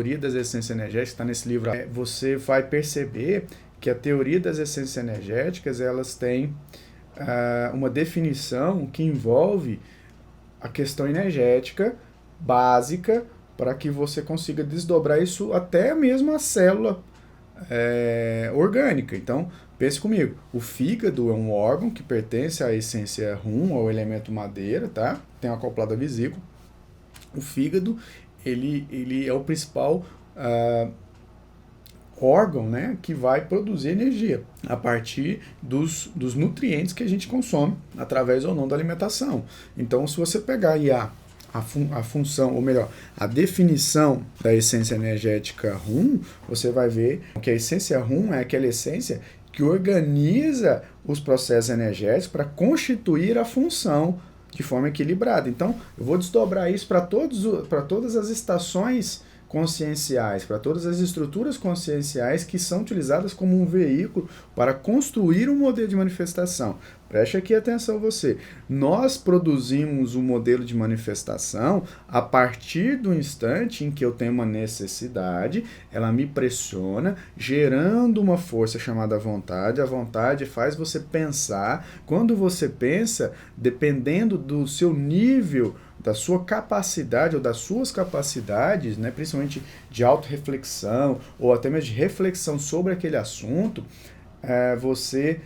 teoria das essências energéticas, está nesse livro, você vai perceber que a teoria das essências energéticas, elas têm uma definição que envolve a questão energética básica para que você consiga desdobrar isso até mesmo a célula orgânica. Então, pense comigo, o fígado é um órgão que pertence à essência Rum, ao elemento madeira, tá? Tem uma acoplada vesícula. O fígado, ele é o principal órgão, né, que vai produzir energia a partir dos nutrientes que a gente consome através ou não da alimentação. Então, se você pegar aí a função, ou melhor, a definição da essência energética Rum, você vai ver que a essência Rum é aquela essência que organiza os processos energéticos para constituir a função de forma equilibrada. Então, eu vou desdobrar isso para todas as estações conscienciais, para todas as estruturas conscienciais que são utilizadas como um veículo para construir um modelo de manifestação. Preste aqui atenção você. Nós produzimos um modelo de manifestação a partir do instante em que eu tenho uma necessidade, ela me pressiona, gerando uma força chamada vontade. A vontade faz você pensar. Quando você pensa, dependendo do seu nível, da sua capacidade ou das suas capacidades, né, principalmente de autorreflexão ou até mesmo de reflexão sobre aquele assunto, você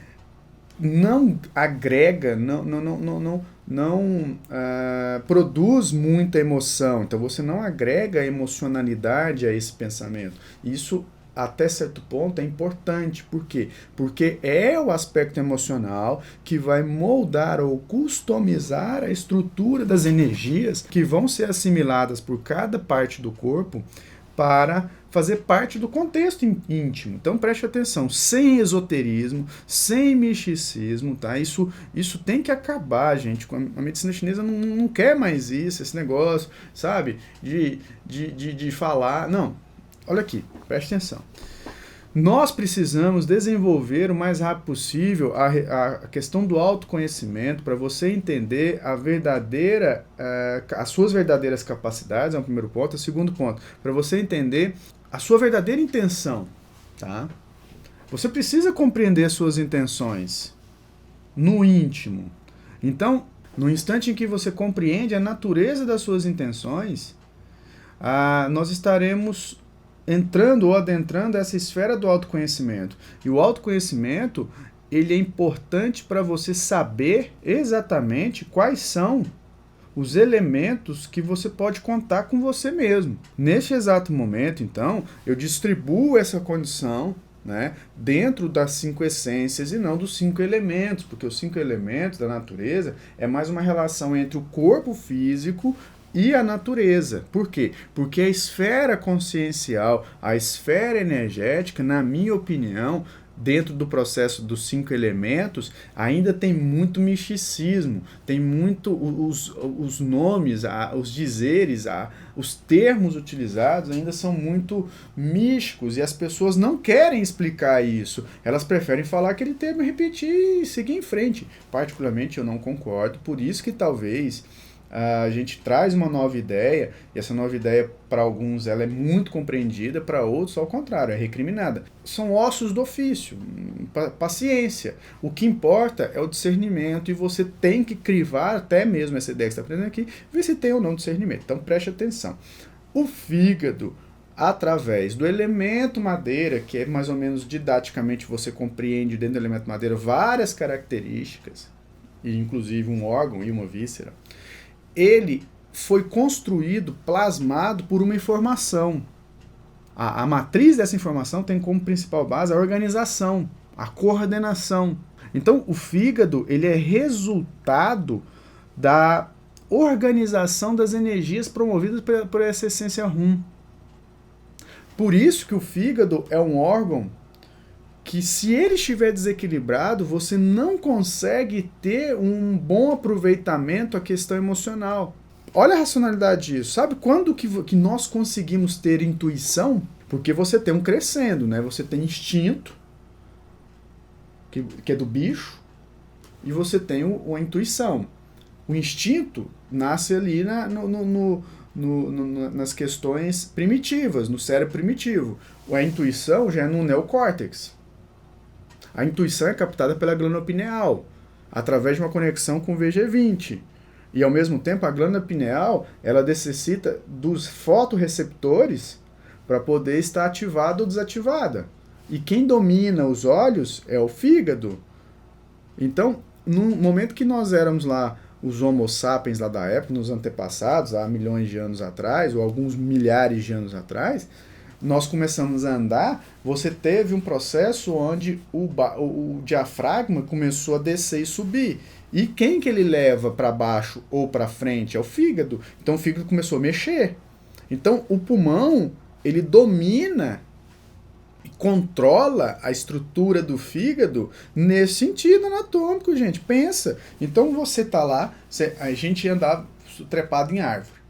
não agrega, não produz muita emoção. Então você não agrega emocionalidade a esse pensamento. Isso, até certo ponto, é importante. Por quê? Porque é o aspecto emocional que vai moldar ou customizar a estrutura das energias que vão ser assimiladas por cada parte do corpo para fazer parte do contexto íntimo. Então preste atenção, sem esoterismo, sem misticismo, tá? Isso tem que acabar, gente. A medicina chinesa não quer mais isso, esse negócio, sabe? De falar. Não, olha aqui, preste atenção. Nós precisamos desenvolver o mais rápido possível a questão do autoconhecimento para você entender as suas verdadeiras capacidades, é o primeiro ponto. O segundo ponto, para você entender a sua verdadeira intenção, tá? Você precisa compreender as suas intenções no íntimo. Então, no instante em que você compreende a natureza das suas intenções, nós estaremos entrando ou adentrando essa esfera do autoconhecimento. E o autoconhecimento, ele é importante para você saber exatamente quais são os elementos que você pode contar com você mesmo. Neste exato momento, então, eu distribuo essa condição, né, dentro das 5 essências e não dos 5 elementos, porque os 5 elementos da natureza é mais uma relação entre o corpo físico e a natureza. Por quê? Porque a esfera consciencial, a esfera energética, na minha opinião, dentro do processo dos 5 elementos, ainda tem muito misticismo, tem muito os nomes, os dizeres, os termos utilizados ainda são muito místicos e as pessoas não querem explicar isso. Elas preferem falar aquele termo e repetir e seguir em frente. Particularmente eu não concordo, por isso que talvez a gente traz uma nova ideia, e essa nova ideia, para alguns, ela é muito compreendida, para outros, ao contrário, é recriminada. São ossos do ofício, paciência. O que importa é o discernimento, e você tem que crivar até mesmo essa ideia que você está aprendendo aqui, ver se tem ou não discernimento. Então, preste atenção. O fígado, através do elemento madeira, que é mais ou menos didaticamente você compreende dentro do elemento madeira várias características, e inclusive um órgão e uma víscera, ele foi construído, plasmado por uma informação. A matriz dessa informação tem como principal base a organização, a coordenação. Então, o fígado, ele é resultado da organização das energias promovidas por essa essência Rum. Por isso que o fígado é um órgão que, se ele estiver desequilibrado, você não consegue ter um bom aproveitamento à questão emocional. Olha a racionalidade disso. Sabe quando que nós conseguimos ter intuição? Porque você tem um crescendo, né? Você tem instinto, que é do bicho, e você tem a intuição. O instinto nasce ali nas questões primitivas, no cérebro primitivo. A intuição já é no neocórtex. A intuição é captada pela glândula pineal, através de uma conexão com o VG20. E, ao mesmo tempo, a glândula pineal, ela necessita dos fotorreceptores para poder estar ativada ou desativada. E quem domina os olhos é o fígado. Então, no momento que nós éramos lá, os Homo sapiens lá da época, nos antepassados, há milhões de anos atrás, ou alguns milhares de anos atrás, nós começamos a andar, você teve um processo onde o diafragma começou a descer e subir. E quem que ele leva para baixo ou para frente? É o fígado. Então o fígado começou a mexer. Então o pulmão, ele domina e controla a estrutura do fígado nesse sentido anatômico, gente. Pensa. Então você tá lá, a gente andava trepado em árvore.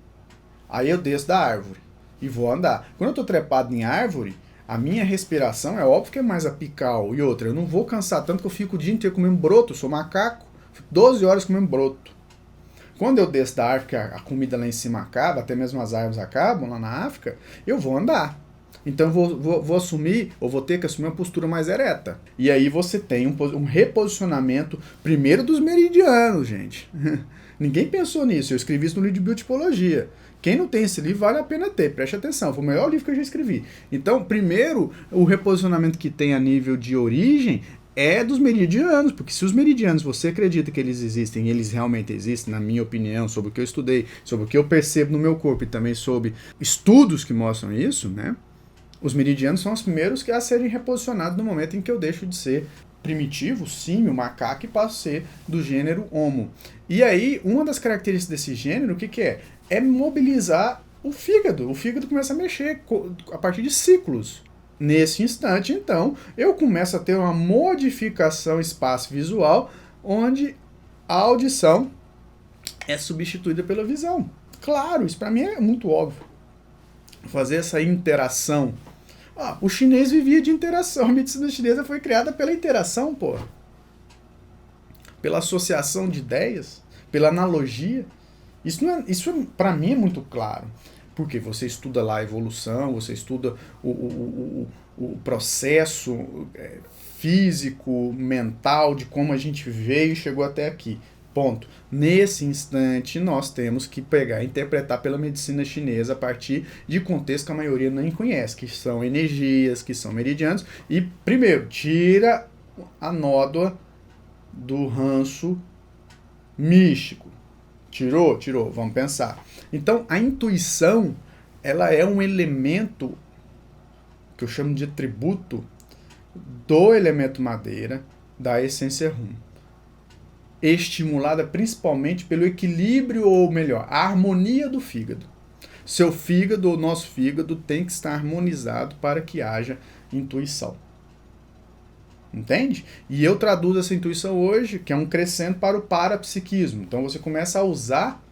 Aí eu desço da árvore e vou andar. Quando eu tô trepado em árvore, a minha respiração é óbvio que é mais apical. E outra, eu não vou cansar tanto que eu fico o dia inteiro comendo broto, eu sou macaco. Fico 12 horas comendo broto. Quando eu desço da árvore, que a comida lá em cima acaba, até mesmo as árvores acabam lá na África, eu vou andar. Então eu vou assumir, ou vou ter que assumir uma postura mais ereta. E aí você tem um reposicionamento, primeiro dos meridianos, gente. Ninguém pensou nisso, eu escrevi isso no livro de biotipologia. Quem não tem esse livro, vale a pena ter, preste atenção, foi o melhor livro que eu já escrevi. Então, primeiro, o reposicionamento que tem a nível de origem é dos meridianos, porque se os meridianos, você acredita que eles existem, eles realmente existem, na minha opinião, sobre o que eu estudei, sobre o que eu percebo no meu corpo e também sobre estudos que mostram isso, né? Os meridianos são os primeiros a serem reposicionados no momento em que eu deixo de ser primitivo, símio, macaco, e passo a ser do gênero Homo. E aí, uma das características desse gênero, o que é? É mobilizar o fígado. O fígado começa a mexer a partir de ciclos. Nesse instante, então, eu começo a ter uma modificação espaço-visual, onde a audição é substituída pela visão. Claro, isso para mim é muito óbvio. Fazer essa interação. O chinês vivia de interação. A medicina chinesa foi criada pela interação, pô. Pela associação de ideias, pela analogia. Isso para mim é muito claro. Porque você estuda lá a evolução, você estuda o processo físico, mental, de como a gente veio e chegou até aqui. Ponto. Nesse instante, nós temos que pegar e interpretar pela medicina chinesa a partir de contexto que a maioria nem conhece, que são energias, que são meridianos. E, primeiro, tira a nódoa do ranço místico. Tirou? Tirou. Vamos pensar. Então, a intuição, ela é um elemento que eu chamo de atributo do elemento madeira, da essência rum. Estimulada principalmente pelo equilíbrio, ou melhor, a harmonia do fígado. Seu fígado, ou nosso fígado, tem que estar harmonizado para que haja intuição. Entende? E eu traduzo essa intuição hoje, que é um crescendo, para o parapsiquismo. Então você começa a usar,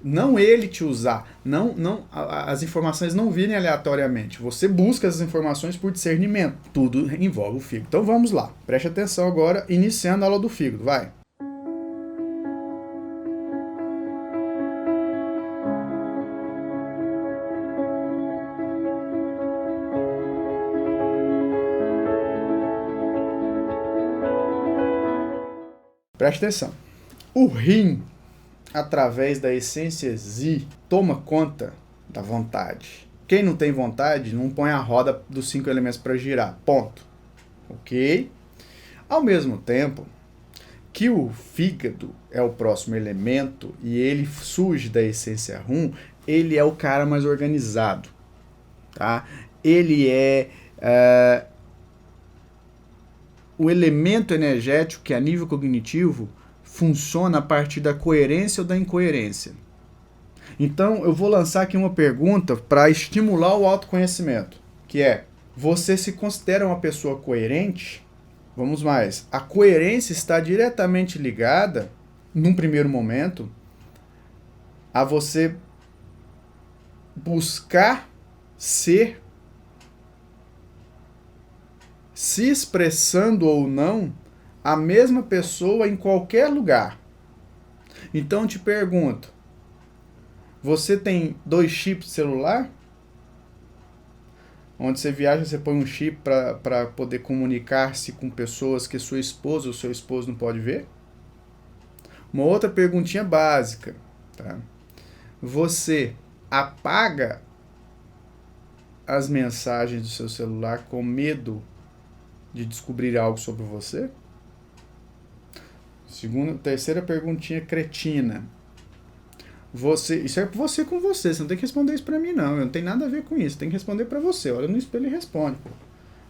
não ele te usar, as informações não virem aleatoriamente. Você busca as informações por discernimento. Tudo envolve o fígado. Então vamos lá. Preste atenção agora, iniciando a aula do fígado. Vai. Preste atenção. O rim, através da essência Zi, toma conta da vontade. Quem não tem vontade, não põe a roda dos 5 elementos para girar. Ponto. Ok? Ao mesmo tempo que o fígado é o próximo elemento e ele surge da essência rum, ele é o cara mais organizado. Tá? Ele é o elemento energético que a nível cognitivo funciona a partir da coerência ou da incoerência. Então eu vou lançar aqui uma pergunta para estimular o autoconhecimento, que é: você se considera uma pessoa coerente? Vamos mais. A coerência está diretamente ligada, num primeiro momento, a você buscar ser, se expressando ou não, a mesma pessoa em qualquer lugar. Então eu te pergunto, Você tem 2 chips de celular? Onde você viaja, você põe um chip para poder comunicar-se com pessoas que sua esposa ou seu esposo não pode ver? Uma outra perguntinha básica, tá? Você apaga as mensagens do seu celular com medo de descobrir algo sobre você? Terceira perguntinha cretina. Isso é você com você não tem que responder isso pra mim não, eu não tenho nada a ver com isso, tem que responder pra você, olha no espelho e responde.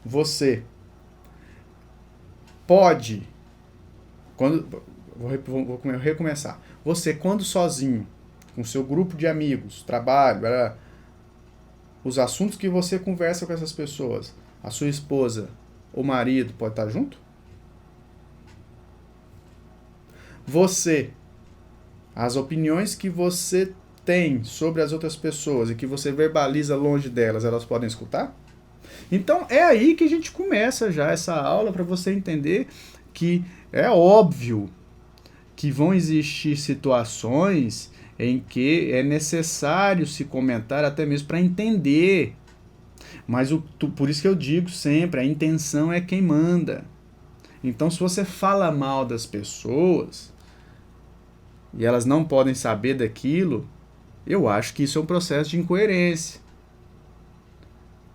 Você pode, vou recomeçar, você quando sozinho, com seu grupo de amigos, trabalho, os assuntos que você conversa com essas pessoas, a sua esposa ou marido pode estar junto? Você, as opiniões que você tem sobre as outras pessoas e que você verbaliza longe delas, elas podem escutar? Então é aí que a gente começa já essa aula para você entender que é óbvio que vão existir situações em que é necessário se comentar até mesmo para entender. Mas por isso que eu digo sempre, a intenção é quem manda. Então se você fala mal das pessoas e elas não podem saber daquilo, eu acho que isso é um processo de incoerência.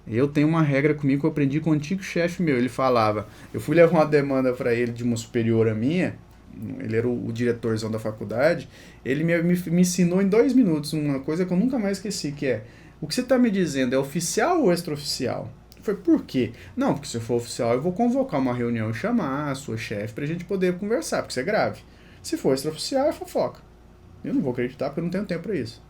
Eu tenho uma regra comigo que eu aprendi com um antigo chefe meu. Ele falava, eu fui levar uma demanda para ele de uma superiora minha, ele era o diretorzão da faculdade, ele me ensinou em 2 minutos uma coisa que eu nunca mais esqueci, que é, o que você está me dizendo é oficial ou extraoficial? Eu falei, por quê? Não, porque se for oficial eu vou convocar uma reunião e chamar a sua chefe pra gente poder conversar, porque isso é grave. Se for extraoficial é fofoca. Eu não vou acreditar porque eu não tenho tempo para isso.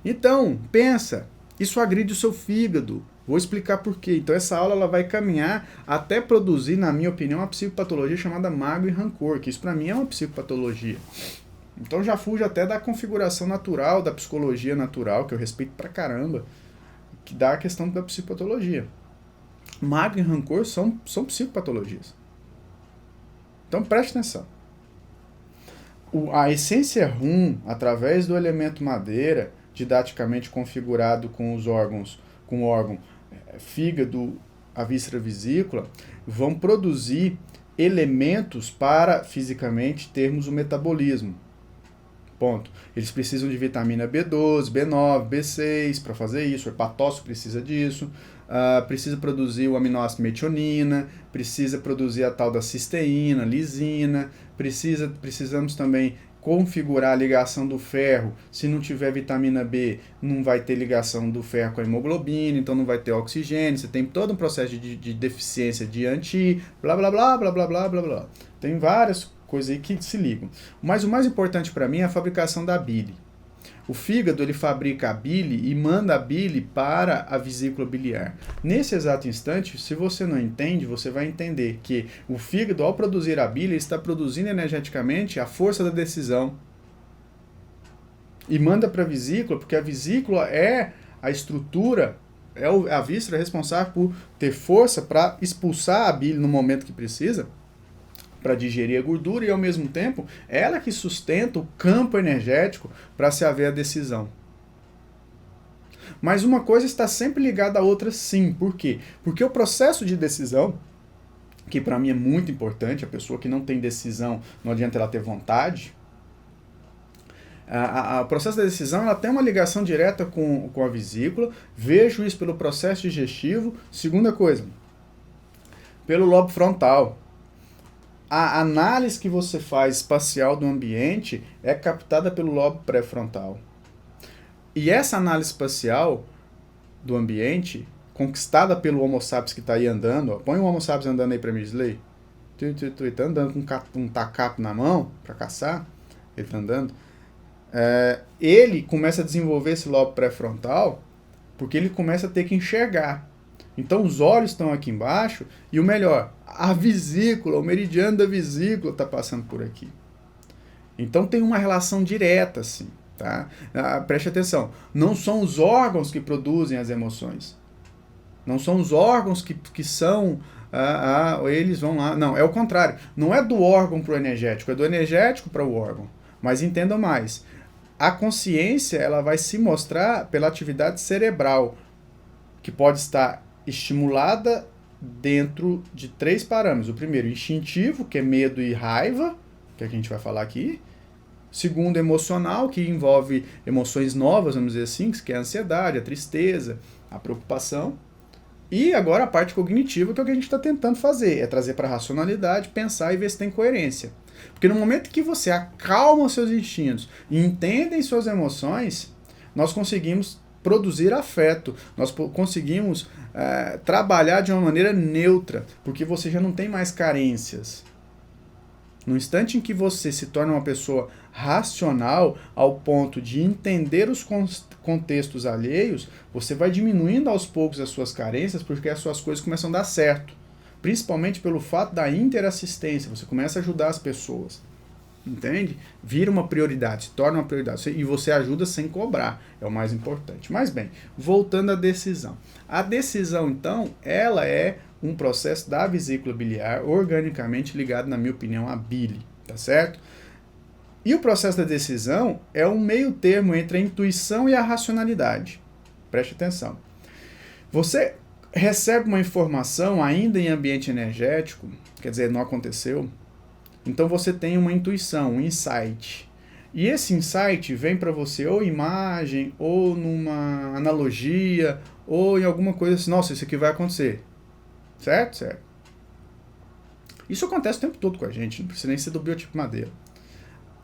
Então, pensa, isso agride o seu fígado. Vou explicar por quê. Então essa aula ela vai caminhar até produzir, na minha opinião, uma psicopatologia chamada mágoa e rancor, que isso para mim é uma psicopatologia. Então já fujo até da configuração natural, da psicologia natural, que eu respeito pra caramba, que dá a questão da psicopatologia. Mágoa e rancor são psicopatologias. Então preste atenção. A essência rum, através do elemento madeira, didaticamente configurado com os órgãos, com o órgão fígado, a víscera vesícula, vão produzir elementos para, fisicamente, termos o metabolismo. Ponto. Eles precisam de vitamina B12, B9, B6 para fazer isso, o hepatócito precisa disso, precisa produzir o aminoácido metionina, precisa produzir a tal da cisteína, lisina, precisamos também configurar a ligação do ferro. Se não tiver vitamina B, não vai ter ligação do ferro com a hemoglobina, então não vai ter oxigênio, você tem todo um processo de deficiência de blá blá blá blá blá blá blá blá. Tem várias coisas aí que se ligam. Mas o mais importante para mim é a fabricação da bile. O fígado ele fabrica a bile e manda a bile para a vesícula biliar. Nesse exato instante, se você não entende, você vai entender que o fígado, ao produzir a bile, está produzindo energeticamente a força da decisão. E manda para a vesícula, porque a vesícula é a estrutura, é a víscera responsável por ter força para expulsar a bile no momento que precisa, para digerir a gordura, e ao mesmo tempo ela que sustenta o campo energético para se haver a decisão. Mas uma coisa está sempre ligada à outra sim. Por quê? Porque o processo de decisão, que para mim é muito importante, a pessoa que não tem decisão, não adianta ela ter vontade, o processo da decisão ela tem uma ligação direta com a vesícula, vejo isso pelo processo digestivo. Segunda coisa, pelo lobo frontal. A análise que você faz espacial do ambiente é captada pelo lobo pré-frontal. E essa análise espacial do ambiente, conquistada pelo Homo sapiens que está aí andando, ó, põe o Homo sapiens andando aí para mim, Slay. Ele está andando com um tacapo na mão para caçar, ele está andando. Ele começa a desenvolver esse lobo pré-frontal porque ele começa a ter que enxergar. Então os olhos estão aqui embaixo e o melhor, a vesícula, o meridiano da vesícula está passando por aqui. Então tem uma relação direta, assim, tá? Preste atenção, não são os órgãos que produzem as emoções. Não são os órgãos que são, eles vão lá. Não, é o contrário. Não é do órgão para o energético, é do energético para o órgão. Mas entendam mais, A consciência, ela vai se mostrar pela atividade cerebral, que pode estar estimulada dentro de 3 parâmetros. O primeiro, instintivo, que é medo e raiva, que é o que a gente vai falar aqui. Segundo, emocional, que envolve emoções novas, vamos dizer assim, que é a ansiedade, a tristeza, a preocupação. E agora a parte cognitiva, que é o que a gente está tentando fazer, é trazer para a racionalidade, pensar e ver se tem coerência. Porque no momento que você acalma os seus instintos e entende suas emoções, nós conseguimos produzir afeto, nós conseguimos trabalhar de uma maneira neutra, porque você já não tem mais carências. No instante em que você se torna uma pessoa racional ao ponto de entender os contextos alheios, você vai diminuindo aos poucos as suas carências, porque as suas coisas começam a dar certo. Principalmente pelo fato da interassistência, você começa a ajudar as pessoas. Entende? Vira uma prioridade, se torna uma prioridade. E você ajuda sem cobrar, é o mais importante. Mas bem, voltando à decisão. A decisão, então, ela é um processo da vesícula biliar organicamente ligado, na minha opinião, à bile, tá certo? E o processo da decisão é um meio termo entre a intuição e a racionalidade. Preste atenção. Você recebe uma informação ainda em ambiente energético, quer dizer, não aconteceu, então você tem uma intuição, um insight. E esse insight vem para você ou imagem, ou numa analogia, ou em alguma coisa assim, nossa, isso aqui vai acontecer. Certo? Certo. Isso acontece o tempo todo com a gente, não precisa nem ser do biotipo madeira.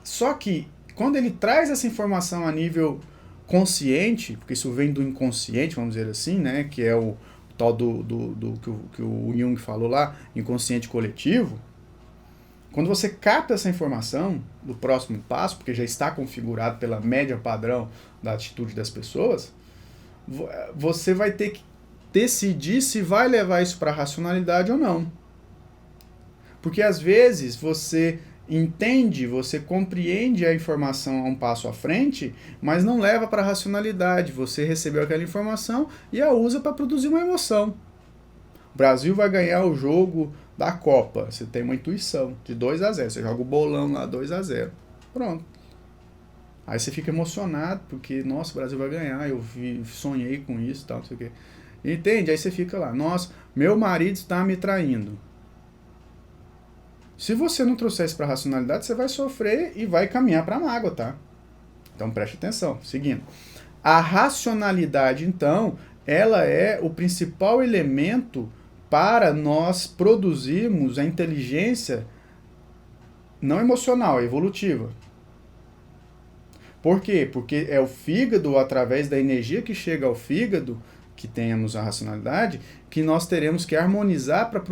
Só que, quando ele traz essa informação a nível consciente, porque isso vem do inconsciente, vamos dizer assim, né, que é o tal que o Jung falou lá, inconsciente coletivo, quando você capta essa informação do próximo passo, porque já está configurado pela média padrão da atitude das pessoas, você vai ter que decidir se vai levar isso para a racionalidade ou não. Porque às vezes você entende, você compreende a informação a um passo à frente, mas não leva para a racionalidade. Você recebeu aquela informação e a usa para produzir uma emoção. O Brasil vai ganhar o jogo da Copa. Você tem uma intuição de 2-0. Você joga o bolão lá 2-0. Pronto. Aí você fica emocionado porque, nossa, o Brasil vai ganhar. Eu sonhei com isso e tal, não sei o quê. Entende? Aí você fica lá, nossa, meu marido está me traindo. Se você não trouxer isso para a racionalidade, você vai sofrer e vai caminhar para a mágoa, tá? Então preste atenção. Seguindo. A racionalidade, então, ela é o principal elemento para nós produzirmos a inteligência não emocional, é evolutiva. Por quê? Porque é o fígado, através da energia que chega ao fígado, que tenhamos a racionalidade, que nós teremos que harmonizar para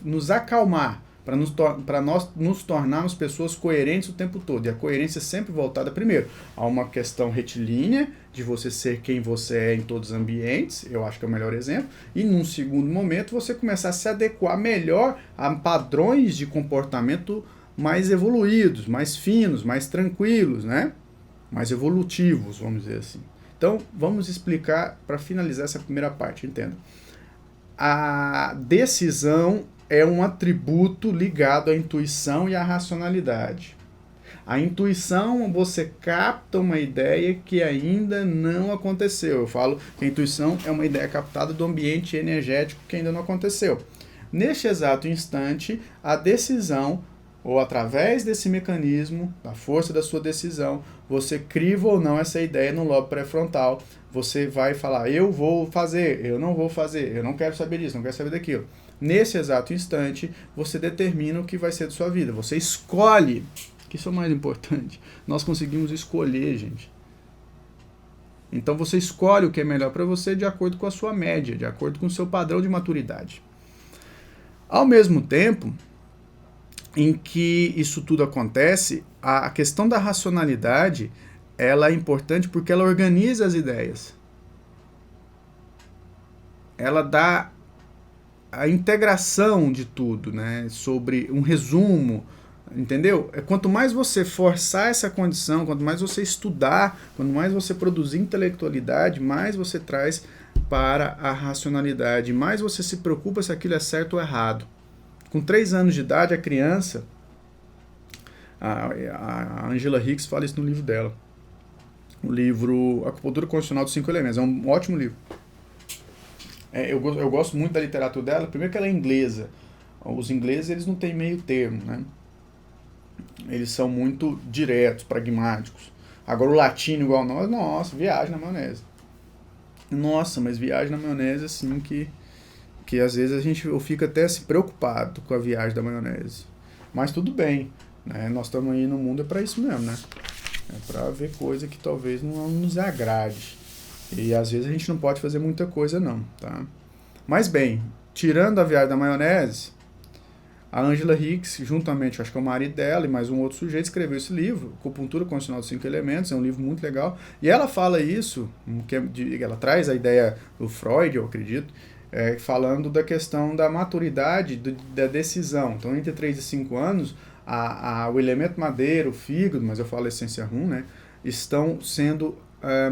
nos acalmar, para nós nos tornarmos pessoas coerentes o tempo todo. E a coerência é sempre voltada, primeiro, a uma questão retilínea, de você ser quem você é em todos os ambientes, eu acho que é o melhor exemplo, e num segundo momento você começar a se adequar melhor a padrões de comportamento mais evoluídos, mais finos, mais tranquilos, né? Mais evolutivos, vamos dizer assim. Então, vamos explicar para finalizar essa primeira parte, entenda. A decisão é um atributo ligado à intuição e à racionalidade. A intuição, você capta uma ideia que ainda não aconteceu. Eu falo que a intuição é uma ideia captada do ambiente energético que ainda não aconteceu. Neste exato instante, a decisão, ou através desse mecanismo, da força da sua decisão, você criva ou não essa ideia no lobo pré-frontal. Você vai falar, eu vou fazer, eu não vou fazer, eu não quero saber disso, não quero saber daquilo. Nesse exato instante, você determina o que vai ser de sua vida. Você escolhe, que isso é o mais importante. Nós conseguimos escolher, gente. Então você escolhe o que é melhor para você de acordo com a sua média, de acordo com o seu padrão de maturidade. Ao mesmo tempo em que isso tudo acontece, a questão da racionalidade, ela é importante porque ela organiza as ideias. Ela dá a integração de tudo, né? Sobre um resumo, entendeu? Quanto mais você forçar essa condição, quanto mais você estudar, quanto mais você produzir intelectualidade, mais você traz para a racionalidade, mais você se preocupa se aquilo é certo ou errado. Com 3 anos de idade, a criança, a Angela Hicks fala isso no livro dela, O livro Acupuntura Constitucional dos Cinco Elementos. É um ótimo livro. Eu gosto muito da literatura dela. Primeiro que ela é inglesa. Os ingleses, eles não têm meio termo, né? Eles são muito diretos, pragmáticos. Agora o latino igual nós, nossa, viagem na maionese. Nossa, mas viagem na maionese, assim, que às vezes eu fico até se preocupado com a viagem da maionese. Mas tudo bem, né? Nós estamos aí no mundo é para isso mesmo, né? É para ver coisa que talvez não nos agrade. E às vezes a gente não pode fazer muita coisa não, tá? Mas bem, tirando a viagem da maionese, a Angela Hicks, juntamente, acho que é o marido dela e mais um outro sujeito, escreveu esse livro, Acupuntura Constitucional dos Cinco Elementos, é um livro muito legal. E ela fala isso, ela traz a ideia do Freud, eu acredito, falando da questão da maturidade, da decisão. Então, entre 3 e 5 anos, o elemento madeira, o fígado, mas eu falo essência rum, né, estão sendo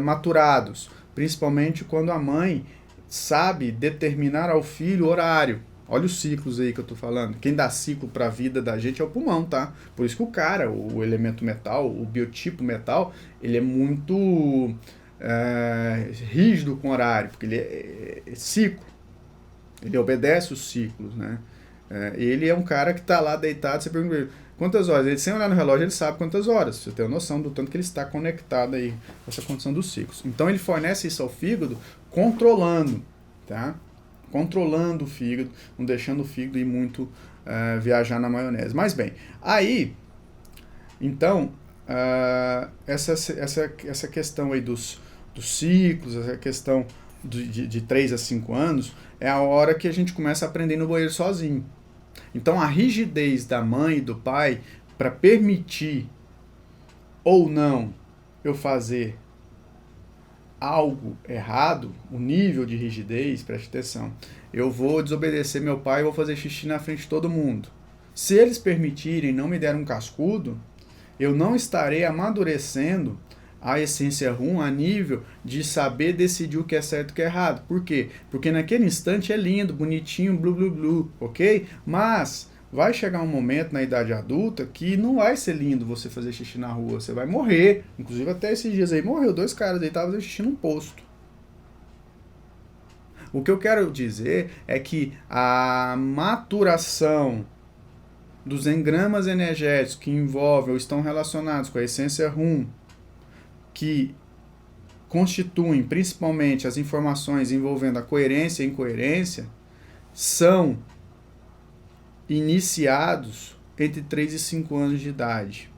maturados, principalmente quando a mãe sabe determinar ao filho o horário. Olha os ciclos aí que eu tô falando. Quem dá ciclo para a vida da gente é o pulmão, tá? Por isso que o cara, o elemento metal, o biotipo metal, ele é muito rígido com horário, porque ele é ciclo. Ele obedece os ciclos, né? Ele é um cara que tá lá deitado, você pergunta ele, quantas horas? Ele, sem olhar no relógio, ele sabe quantas horas. Você tem a noção do tanto que ele está conectado aí com essa condição dos ciclos. Então ele fornece isso ao fígado controlando, tá? Controlando o fígado, não deixando o fígado ir muito viajar na maionese. Mas bem, aí, então, essa questão aí dos ciclos, essa questão de 3 a 5 anos, é a hora que a gente começa a aprender no banheiro sozinho. Então, a rigidez da mãe e do pai para permitir ou não eu fazer algo errado, o nível de rigidez, preste atenção, eu vou desobedecer meu pai e vou fazer xixi na frente de todo mundo. Se eles permitirem, não me der um cascudo, eu não estarei amadurecendo a essência rum a nível de saber decidir o que é certo e o que é errado. Por quê? Porque naquele instante é lindo, bonitinho, blu blu blu, ok? Mas vai chegar um momento na idade adulta que não vai ser lindo você fazer xixi na rua, você vai morrer. Inclusive até esses dias aí morreu 2 caras aí, estavam fazendo xixi num posto. O que eu quero dizer é que a maturação dos engramas energéticos que envolvem ou estão relacionados com a essência rum, que constituem principalmente as informações envolvendo a coerência e incoerência, são iniciados entre 3 e 5 anos de idade.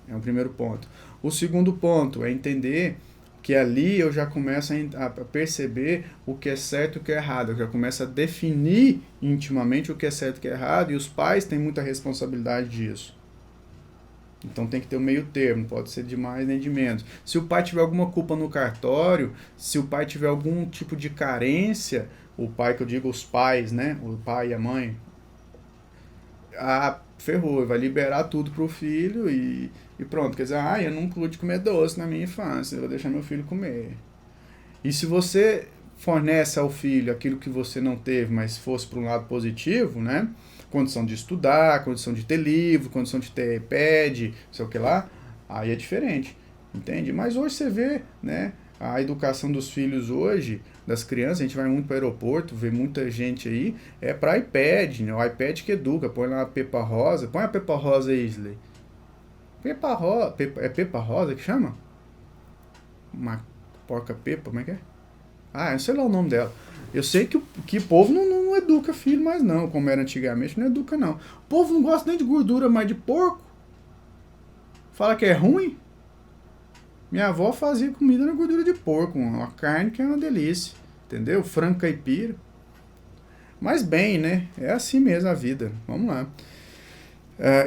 É o primeiro ponto. O segundo ponto é entender que ali eu já começo a perceber o que é certo e o que é errado. Eu já começo a definir intimamente o que é certo e o que é errado, e os pais têm muita responsabilidade disso. Então tem que ter um meio termo, não pode ser de mais nem de menos. Se o pai tiver alguma culpa no cartório, se o pai tiver algum tipo de carência, o pai que eu digo os pais, né? O pai e a mãe, ferrou, vai liberar tudo pro filho e pronto. Quer dizer, eu não pude comer doce na minha infância, eu vou deixar meu filho comer. E se você fornece ao filho aquilo que você não teve, mas fosse para um lado positivo, né? Condição de estudar, condição de ter livro, condição de ter iPad, sei o que lá, aí é diferente, entende? Mas hoje você vê, né, a educação dos filhos hoje, das crianças, a gente vai muito para o aeroporto, vê muita gente aí, é para iPad, né? O iPad que educa, põe lá a Pepa Rosa, põe a Pepa Rosa aí, Isley. É Pepa Rosa que chama? Uma porca Pepa, como é que é? Eu sei lá o nome dela. Eu sei que o povo não educa filho mais não, como era antigamente, não educa não. O povo não gosta nem de gordura, mais de porco. Fala que é ruim. Minha avó fazia comida na gordura de porco, uma carne que é uma delícia, entendeu? Frango caipira. Mas bem, né? É assim mesmo a vida. Vamos lá.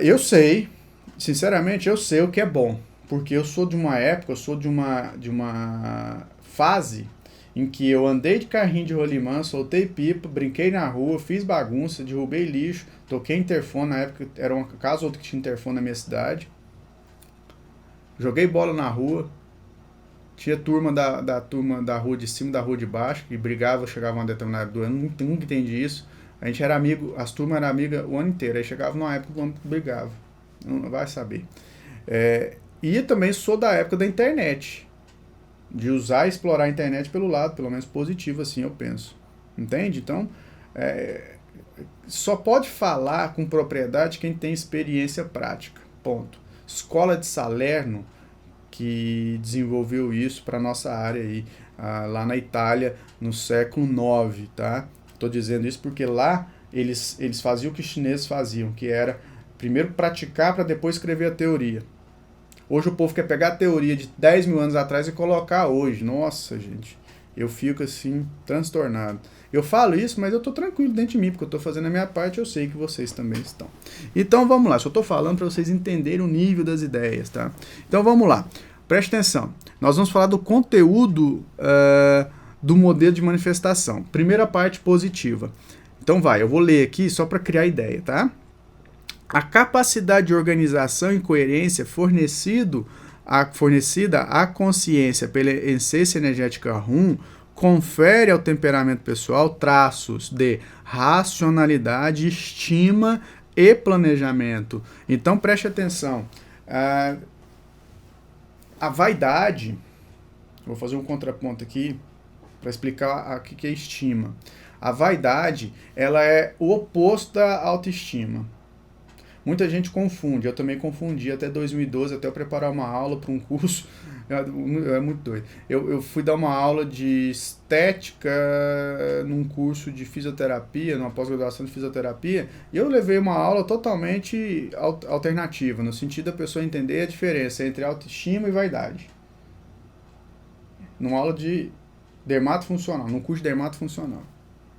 Eu sei, sinceramente, eu sei o que é bom. Porque eu sou de uma época, eu sou de uma fase em que eu andei de carrinho de rolimã, soltei pipa, brinquei na rua, fiz bagunça, derrubei lixo, toquei interfone, na época era uma casa ou outra que tinha interfone na minha cidade. Joguei bola na rua, tinha turma da rua de cima, da rua de baixo, que brigava, chegava uma determinada do ano, nunca entendi isso. A gente era amigo, as turmas eram amigas o ano inteiro, aí chegava numa época que o ano brigava, não vai saber. E também sou da época da internet. de usar e explorar a internet pelo lado, pelo menos positivo, assim eu penso. Entende? Então, só pode falar com propriedade quem tem experiência prática. Ponto. Escola de Salerno, que desenvolveu isso para nossa área aí, lá na Itália, no século IX, tá? Estou dizendo isso porque lá eles faziam o que os chineses faziam, que era primeiro praticar para depois escrever a teoria. Hoje o povo quer pegar a teoria de 10 mil anos atrás e colocar hoje. Nossa, gente, eu fico assim, transtornado. Eu falo isso, mas eu tô tranquilo dentro de mim, porque eu tô fazendo a minha parte, eu sei que vocês também estão. Então vamos lá, só tô falando para vocês entenderem o nível das ideias, tá? Então vamos lá, preste atenção. Nós vamos falar do conteúdo do modelo de manifestação. Primeira parte positiva. Então eu vou ler aqui só para criar ideia, tá? A capacidade de organização e coerência fornecida à consciência pela essência energética Rum confere ao temperamento pessoal traços de racionalidade, estima e planejamento. Então preste atenção. A vaidade, vou fazer um contraponto aqui para explicar o que é estima. A vaidade, ela é o oposto da autoestima. Muita gente confunde, eu também confundi até 2012, até eu preparar uma aula para um curso, é muito doido. Eu fui dar uma aula de estética num curso de fisioterapia, numa pós-graduação de fisioterapia, e eu levei uma aula totalmente alternativa, no sentido da pessoa entender a diferença entre autoestima e vaidade. Numa aula de dermatofuncional, num curso de dermatofuncional.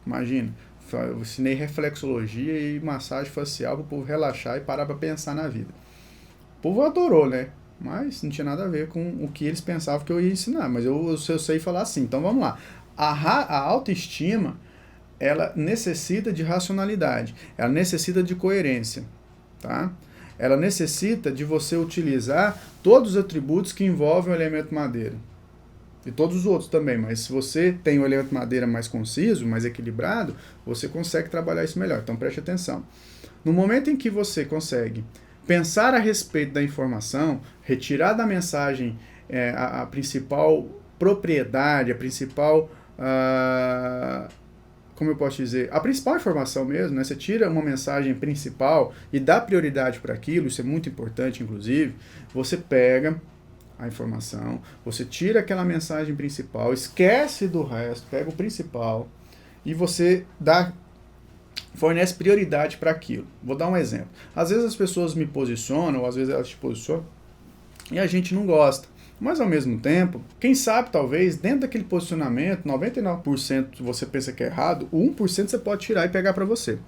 Imagina. Eu ensinei reflexologia e massagem facial para o povo relaxar e parar para pensar na vida. O povo adorou, né? Mas não tinha nada a ver com o que eles pensavam que eu ia ensinar. Mas eu sei falar assim. Então vamos lá. A autoestima, ela necessita de racionalidade. Ela necessita de coerência. Tá? Ela necessita de você utilizar todos os atributos que envolvem o elemento madeira. E todos os outros também, mas se você tem o elemento madeira mais conciso, mais equilibrado, você consegue trabalhar isso melhor. Então preste atenção. No momento em que você consegue pensar a respeito da informação, retirar da mensagem a principal propriedade, a principal, como eu posso dizer, a principal informação mesmo, né? Você tira uma mensagem principal e dá prioridade para aquilo, isso é muito importante, inclusive, você pega a informação, você tira aquela mensagem principal, esquece do resto, pega o principal e você fornece prioridade para aquilo. Vou dar um exemplo. Às vezes as pessoas me posicionam, ou às vezes elas te posicionam, e a gente não gosta. Mas ao mesmo tempo, quem sabe talvez dentro daquele posicionamento, 99% você pensa que é errado, o 1% você pode tirar e pegar para você.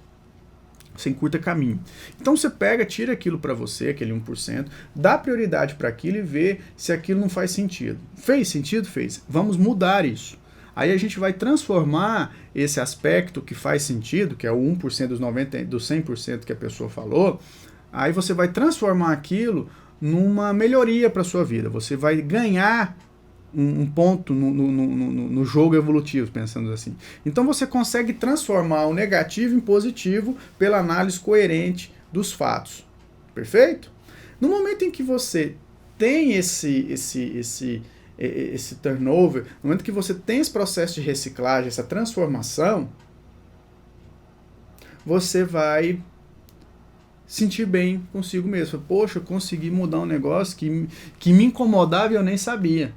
Você encurta caminho. Então você pega, tira aquilo para você, aquele 1%, dá prioridade para aquilo e vê se aquilo não faz sentido. Fez sentido? Fez. Vamos mudar isso. Aí a gente vai transformar esse aspecto que faz sentido, que é o 1% dos 100% que a pessoa falou, aí você vai transformar aquilo numa melhoria para a sua vida. Você vai ganhar um ponto no jogo evolutivo, pensando assim. Então você consegue transformar o negativo em positivo pela análise coerente dos fatos. Perfeito? No momento em que você tem esse turnover, no momento que você tem esse processo de reciclagem, essa transformação, você vai sentir bem consigo mesmo. Poxa, eu consegui mudar um negócio que me incomodava e eu nem sabia.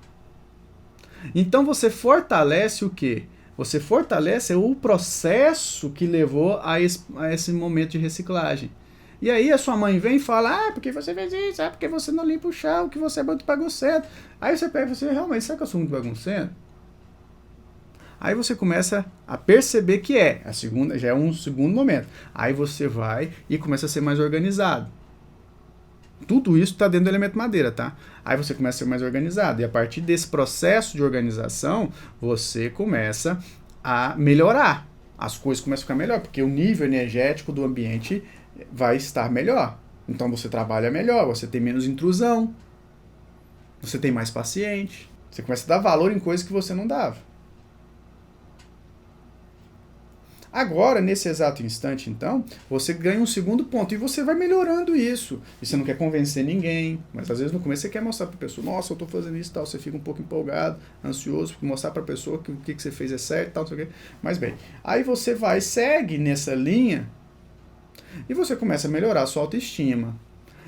Então você fortalece o quê? Você fortalece o processo que levou a esse momento de reciclagem. E aí a sua mãe vem e fala, porque você fez isso, porque você não limpa o chão, que você é muito bagunceiro. Aí você pega e fala, realmente, será que eu sou muito bagunceiro? Aí você começa a perceber que já é um segundo momento. Aí você vai e começa a ser mais organizado. Tudo isso está dentro do elemento madeira, tá? Aí você começa a ser mais organizado. E a partir desse processo de organização, você começa a melhorar. As coisas começam a ficar melhor, porque o nível energético do ambiente vai estar melhor. Então você trabalha melhor, você tem menos intrusão, você tem mais paciente, você começa a dar valor em coisas que você não dava. Agora, nesse exato instante, então, você ganha um segundo ponto e você vai melhorando isso. E você não quer convencer ninguém, mas às vezes no começo você quer mostrar para a pessoa, nossa, eu estou fazendo isso e tal, você fica um pouco empolgado, ansioso, mostrar para a pessoa que o que você fez é certo e tal, não sei o quê. Mas bem, aí você vai, segue nessa linha e você começa a melhorar a sua autoestima.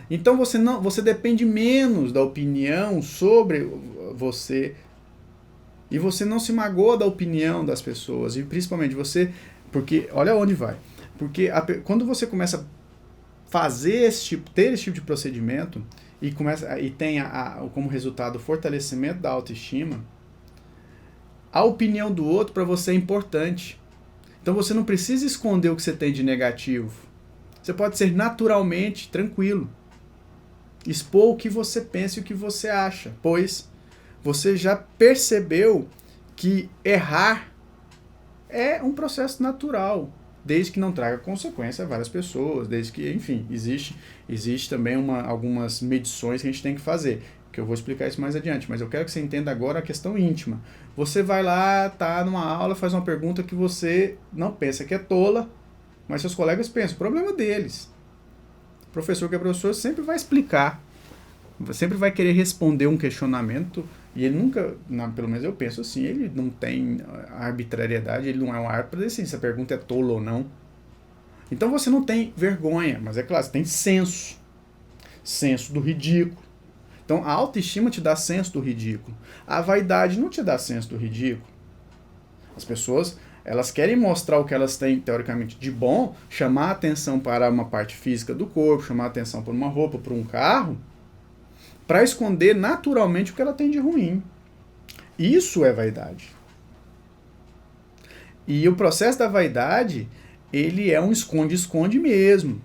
Então você depende menos da opinião sobre você e você não se magoa da opinião das pessoas e principalmente você, porque olha onde vai, porque quando você começa a fazer ter esse tipo de procedimento e tem como resultado o fortalecimento da autoestima, a opinião do outro para você é importante. Então você não precisa esconder o que você tem de negativo. Você pode ser naturalmente tranquilo. Expor o que você pensa e o que você acha, pois você já percebeu que errar é um processo natural, desde que não traga consequência a várias pessoas, desde que, enfim, existe também algumas medições que a gente tem que fazer, que eu vou explicar isso mais adiante, mas eu quero que você entenda agora a questão íntima. Você vai lá, tá numa aula, faz uma pergunta que você não pensa que é tola, mas seus colegas pensam, o problema deles. O professor que é professor sempre vai explicar, sempre vai querer responder um questionamento e ele nunca, pelo menos eu penso assim, ele não tem arbitrariedade, ele não é um árbitro para decidir se a pergunta é tola ou não. Então você não tem vergonha, mas é claro, você tem senso do ridículo. Então a autoestima te dá senso do ridículo. A vaidade não te dá senso do ridículo. As pessoas, elas querem mostrar o que elas têm, teoricamente, de bom, chamar a atenção para uma parte física do corpo, chamar a atenção para uma roupa, para um carro, para esconder naturalmente o que ela tem de ruim. Isso é vaidade. E o processo da vaidade, ele é um esconde-esconde mesmo.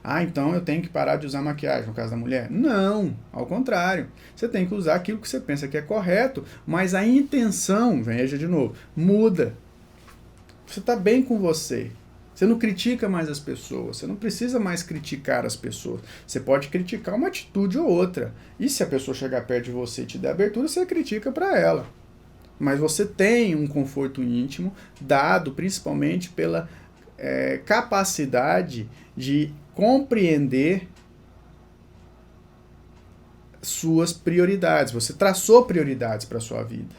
Ah, então eu tenho que parar de usar maquiagem no caso da mulher? Não, ao contrário. Você tem que usar aquilo que você pensa que é correto, mas a intenção, veja de novo, muda. Você está bem com você. Você não critica mais as pessoas. Você não precisa mais criticar as pessoas. Você pode criticar uma atitude ou outra. E se a pessoa chegar perto de você e te der abertura, você critica para ela. Mas você tem um conforto íntimo dado principalmente pela capacidade de compreender suas prioridades. Você traçou prioridades para a sua vida.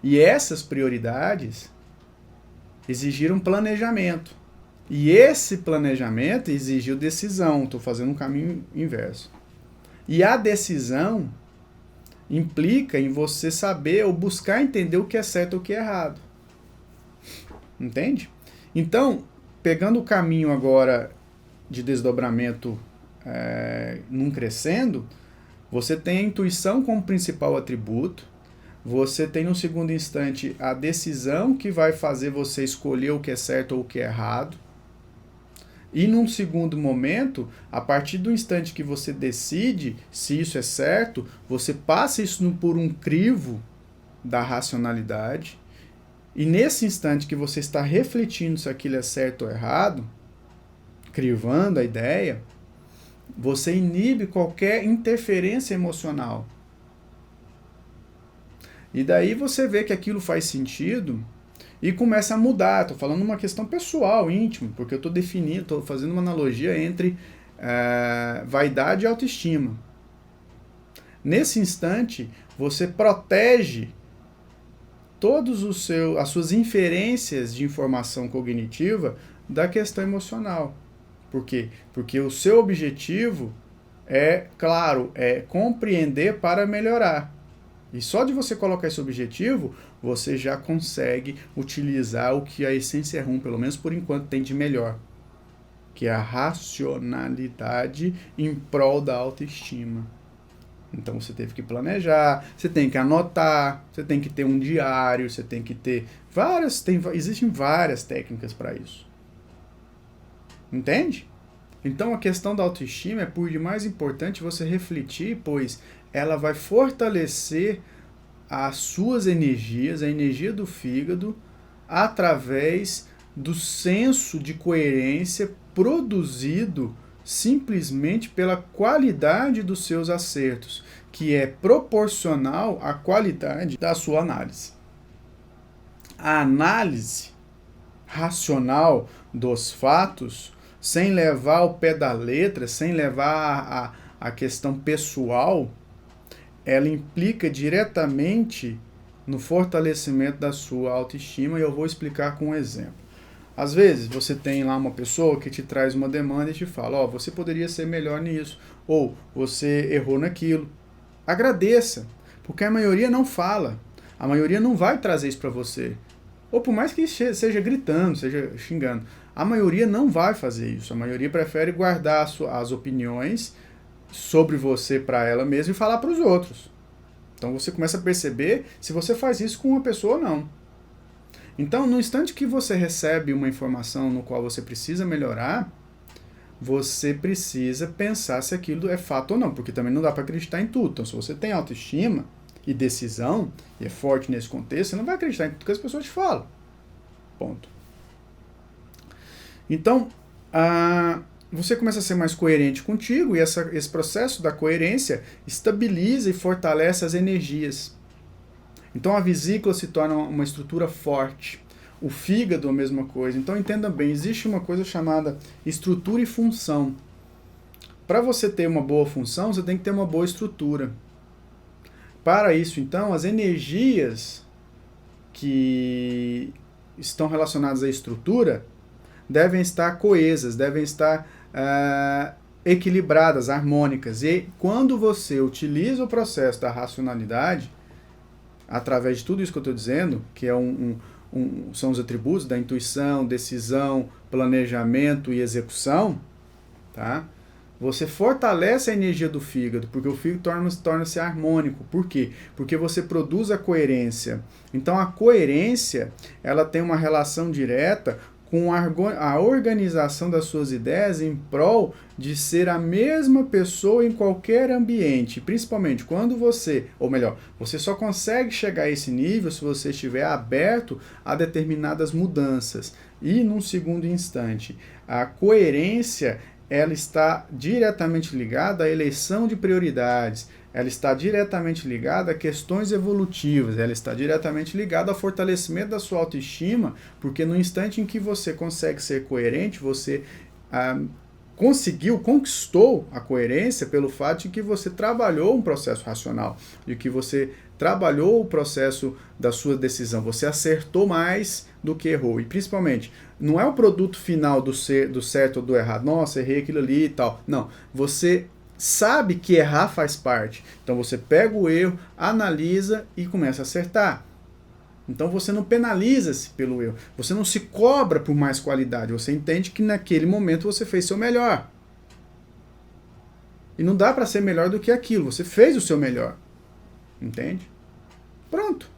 E essas prioridades exigiram planejamento. E esse planejamento exigiu decisão. Estou fazendo um caminho inverso. E a decisão implica em você saber ou buscar entender o que é certo ou o que é errado. Entende? Então, pegando o caminho agora de desdobramento num crescendo, você tem a intuição como principal atributo, você tem no segundo instante a decisão que vai fazer você escolher o que é certo ou o que é errado, e num segundo momento, a partir do instante que você decide se isso é certo, você passa isso por um crivo da racionalidade, e nesse instante que você está refletindo se aquilo é certo ou errado, crivando a ideia, você inibe qualquer interferência emocional. E daí você vê que aquilo faz sentido e começa a mudar. Estou falando uma questão pessoal, íntima, porque eu estou fazendo uma analogia entre vaidade e autoestima. Nesse instante, você protege todas as suas inferências de informação cognitiva da questão emocional. Por quê? Porque o seu objetivo claro, é compreender para melhorar. E só de você colocar esse objetivo, você já consegue utilizar o que a essência RUM, pelo menos por enquanto, tem de melhor, que é a racionalidade em prol da autoestima. Então você teve que planejar, você tem que anotar, você tem que ter um diário, você tem que ter existem várias técnicas para isso. Entende? Então a questão da autoestima é por demais importante você refletir, pois ela vai fortalecer as suas energias, a energia do fígado, através do senso de coerência produzido simplesmente pela qualidade dos seus acertos, que é proporcional à qualidade da sua análise. A análise racional dos fatos, sem levar ao pé da letra, sem levar a questão pessoal, ela implica diretamente no fortalecimento da sua autoestima, e eu vou explicar com um exemplo. Às vezes você tem lá uma pessoa que te traz uma demanda e te fala, ó, você poderia ser melhor nisso, ou você errou naquilo. Agradeça, porque a maioria não fala, a maioria não vai trazer isso para você. Ou por mais que seja gritando, seja xingando, a maioria não vai fazer isso. A maioria prefere guardar as opiniões sobre você para ela mesma e falar para os outros. Então você começa a perceber se você faz isso com uma pessoa ou não. Então, no instante que você recebe uma informação no qual você precisa melhorar, você precisa pensar se aquilo é fato ou não, porque também não dá para acreditar em tudo. Então, se você tem autoestima e decisão, e é forte nesse contexto, você não vai acreditar em tudo que as pessoas te falam. Ponto. Então, você começa a ser mais coerente contigo, e esse processo da coerência estabiliza e fortalece as energias. Então a vesícula se torna uma estrutura forte. O fígado a mesma coisa. Então entenda bem, existe uma coisa chamada estrutura e função. Para você ter uma boa função, você tem que ter uma boa estrutura. Para isso, então, as energias que estão relacionadas à estrutura devem estar coesas, devem estar equilibradas, harmônicas. E quando você utiliza o processo da racionalidade, através de tudo isso que eu estou dizendo, que é são os atributos da intuição, decisão, planejamento e execução, tá? Você fortalece a energia do fígado, porque o fígado torna-se harmônico. Por quê? Porque você produz a coerência. Então a coerência, ela tem uma relação direta com a organização das suas ideias em prol de ser a mesma pessoa em qualquer ambiente, principalmente quando você só consegue chegar a esse nível se você estiver aberto a determinadas mudanças. E, num segundo instante, a coerência, ela está diretamente ligada à eleição de prioridades, ela está diretamente ligada a questões evolutivas, ela está diretamente ligada ao fortalecimento da sua autoestima, porque no instante em que você consegue ser coerente, você conquistou a coerência pelo fato de que você trabalhou um processo racional, de que você trabalhou o processo da sua decisão, você acertou mais do que errou. E principalmente, não é o produto final do certo ou do errado, nossa, errei aquilo ali e tal. Não, você sabe que errar faz parte. Então você pega o erro, analisa e começa a acertar. Então você não penaliza-se pelo erro, você não se cobra por mais qualidade, você entende que naquele momento você fez seu melhor. E não dá para ser melhor do que aquilo, você fez o seu melhor. Entende? Pronto.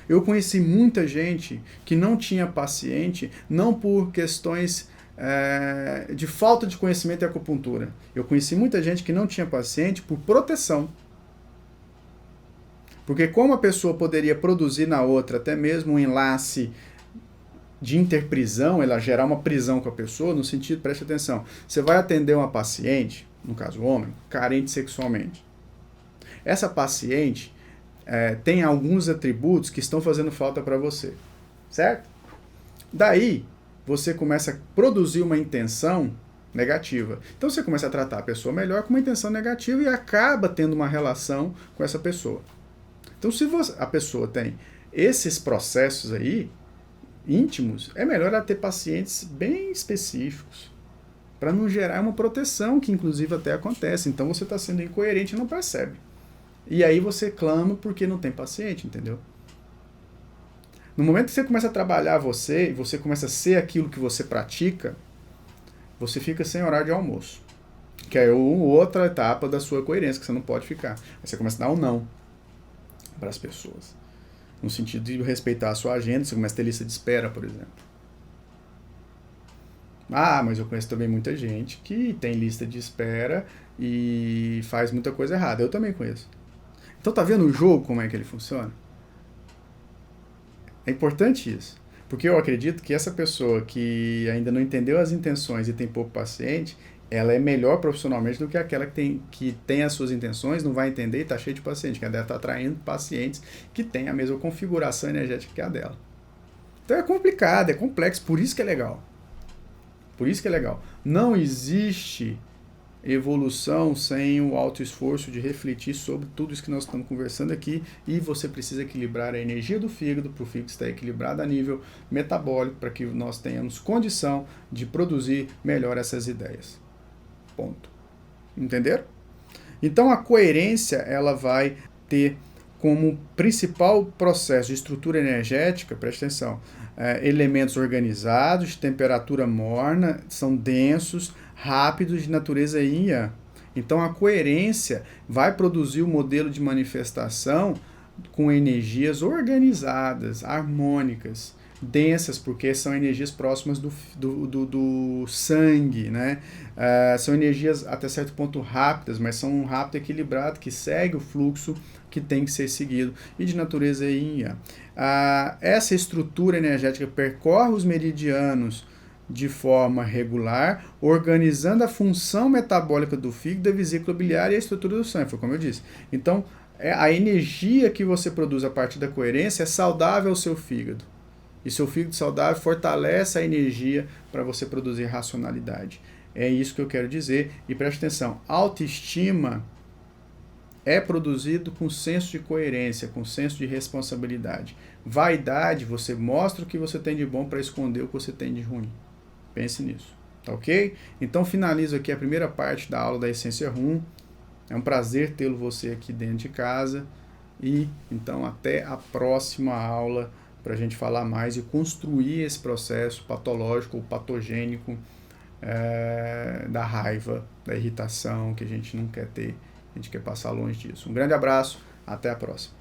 Eu conheci muita gente que não tinha paciente, não por questões de falta de conhecimento e acupuntura. Eu conheci muita gente que não tinha paciente por proteção. Porque como a pessoa poderia produzir na outra até mesmo um enlace de interprisão, ela gerar uma prisão com a pessoa, no sentido, preste atenção, você vai atender uma paciente, no caso homem, carente sexualmente. Essa paciente tem alguns atributos que estão fazendo falta para você, certo? Daí, você começa a produzir uma intenção negativa. Então você começa a tratar a pessoa melhor com uma intenção negativa e acaba tendo uma relação com essa pessoa. Então se a pessoa tem esses processos aí, íntimos, é melhor ela ter pacientes bem específicos, para não gerar uma proteção, que inclusive até acontece. Então você está sendo incoerente e não percebe. E aí você clama porque não tem paciente, entendeu? No momento que você começa a trabalhar você, e você começa a ser aquilo que você pratica, você fica sem horário de almoço. Que é outra etapa da sua coerência, que você não pode ficar. Aí você começa a dar um não para as pessoas. No sentido de respeitar a sua agenda, você começa a ter lista de espera, por exemplo. Mas eu conheço também muita gente que tem lista de espera e faz muita coisa errada. Eu também conheço. Então tá vendo o jogo, como é que ele funciona? É importante isso. Porque eu acredito que essa pessoa que ainda não entendeu as intenções e tem pouco paciente, ela é melhor profissionalmente do que aquela que tem as suas intenções, não vai entender e está cheia de paciente, que ela deve estar atraindo pacientes que têm a mesma configuração energética que a dela. Então é complicado, é complexo, por isso que é legal. Por isso que é legal. Não existe evolução sem o alto esforço de refletir sobre tudo isso que nós estamos conversando aqui, e você precisa equilibrar a energia do fígado para o fígado estar equilibrado a nível metabólico para que nós tenhamos condição de produzir melhor essas ideias. Ponto. Entenderam? Então a coerência ela vai ter como principal processo de estrutura energética, preste atenção, elementos organizados, de temperatura morna, são densos, rápidos, de natureza yin yang. Então a coerência vai produzir o modelo de manifestação com energias organizadas, harmônicas, densas, porque são energias próximas do sangue, né? São energias até certo ponto rápidas, mas são um rápido equilibrado que segue o fluxo que tem que ser seguido, e de natureza yin yang. Essa estrutura energética percorre os meridianos de forma regular, organizando a função metabólica do fígado, da vesícula biliar e a estrutura do sangue, foi como eu disse. Então, a energia que você produz a partir da coerência é saudável ao seu fígado. E seu fígado saudável fortalece a energia para você produzir racionalidade. É isso que eu quero dizer. E preste atenção, autoestima é produzido com senso de coerência, com senso de responsabilidade. Vaidade, você mostra o que você tem de bom para esconder o que você tem de ruim. Pense nisso, tá ok? Então finalizo aqui a primeira parte da aula da Essência Rum. É um prazer tê-lo você aqui dentro de casa. E então até a próxima aula para a gente falar mais e construir esse processo patológico ou patogênico da raiva, da irritação que a gente não quer ter. A gente quer passar longe disso. Um grande abraço, até a próxima.